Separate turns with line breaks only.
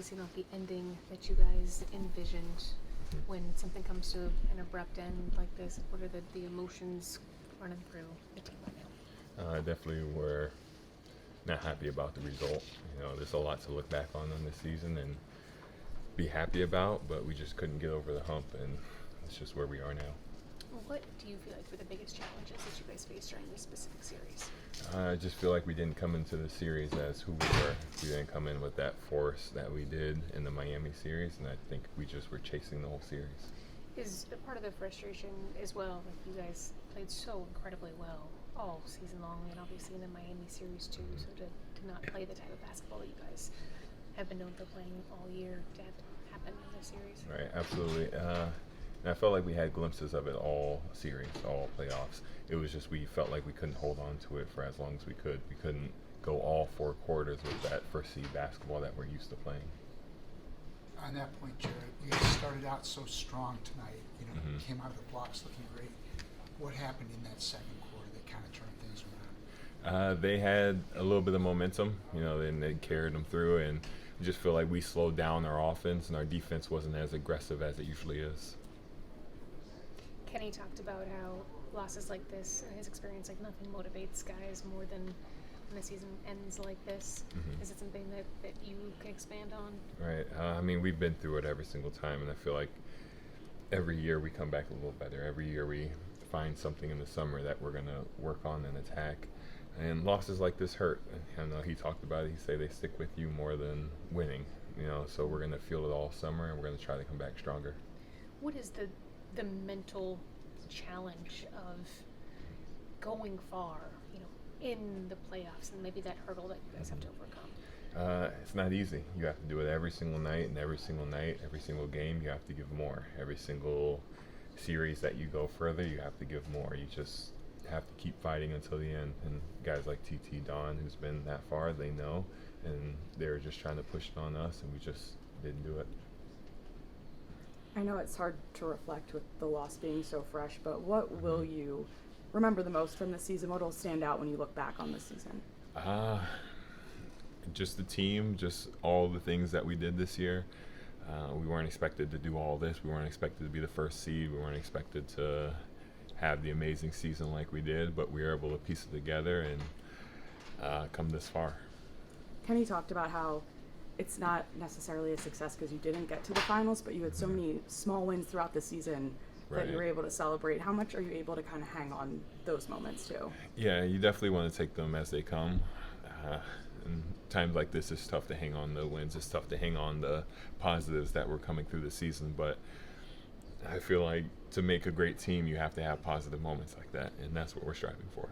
obviously not the ending that you guys envisioned. When something comes to an abrupt end like this, what are the emotions running through the team right now?
Definitely we're not happy about the result. There's a lot to look back on this season and be happy about, but we just couldn't get over the hump, and it's just where we are now.
What do you feel like were the biggest challenges that you guys faced during this specific series?
I just feel like we didn't come into the series as who we were. We didn't come in with that force that we did in the Miami series, and I think we just were chasing the whole series.
Is a part of the frustration as well, like you guys played so incredibly well all season long, and obviously in the Miami series too, so to not play the type of basketball that you guys have been known for playing all year, to have to happen in this series?
Right, absolutely. And I felt like we had glimpses of it all series, all playoffs. It was just we felt like we couldn't hold on to it for as long as we could. We couldn't go all 4 quarters with that first seed basketball that we're used to playing.
On that point, Jarrett, you guys started out so strong tonight. Came out of the blocks looking great. What happened in that second quarter that kind of turned things around?
They had a little bit of momentum, and they carried them through, and I just feel like we slowed down our offense, and our defense wasn't as aggressive as it usually is.
Kenny talked about how losses like this, in his experience, like nothing motivates guys more than when the season ends like this. Is it something that you can expand on?
Right. We've been through it every single time, and I feel like every year we come back a little better. Every year we find something in the summer that we're going to work on and attack. And losses like this hurt. I know he talked about it. He said they stick with you more than winning. So we're going to feel it all summer, and we're going to try to come back stronger.
What is the mental challenge of going far, in the playoffs, and maybe that hurdle that you guys have to overcome?
It's not easy. You have to do it every single night, and every single night, every single game, you have to give more. Every single series that you go further, you have to give more. You just have to keep fighting until the end. And guys like TT Don, who's been that far, they know, and they were just trying to push it on us, and we just didn't do it.
I know it's hard to reflect with the loss being so fresh, but what will you remember the most from the season? What will stand out when you look back on the season?
Just the team, just all the things that we did this year. We weren't expected to do all this. We weren't expected to be the first seed. We weren't expected to have the amazing season like we did, but we were able to piece it together and come this far.
Kenny talked about how it's not necessarily a success because you didn't get to the finals, but you had so many small wins throughout the season that you were able to celebrate. How much are you able to kind of hang on those moments too?
Yeah, you definitely want to take them as they come. And times like this, it's tough to hang on the wins. It's tough to hang on the positives that were coming through the season. But I feel like to make a great team, you have to have positive moments like that, and that's what we're striving for.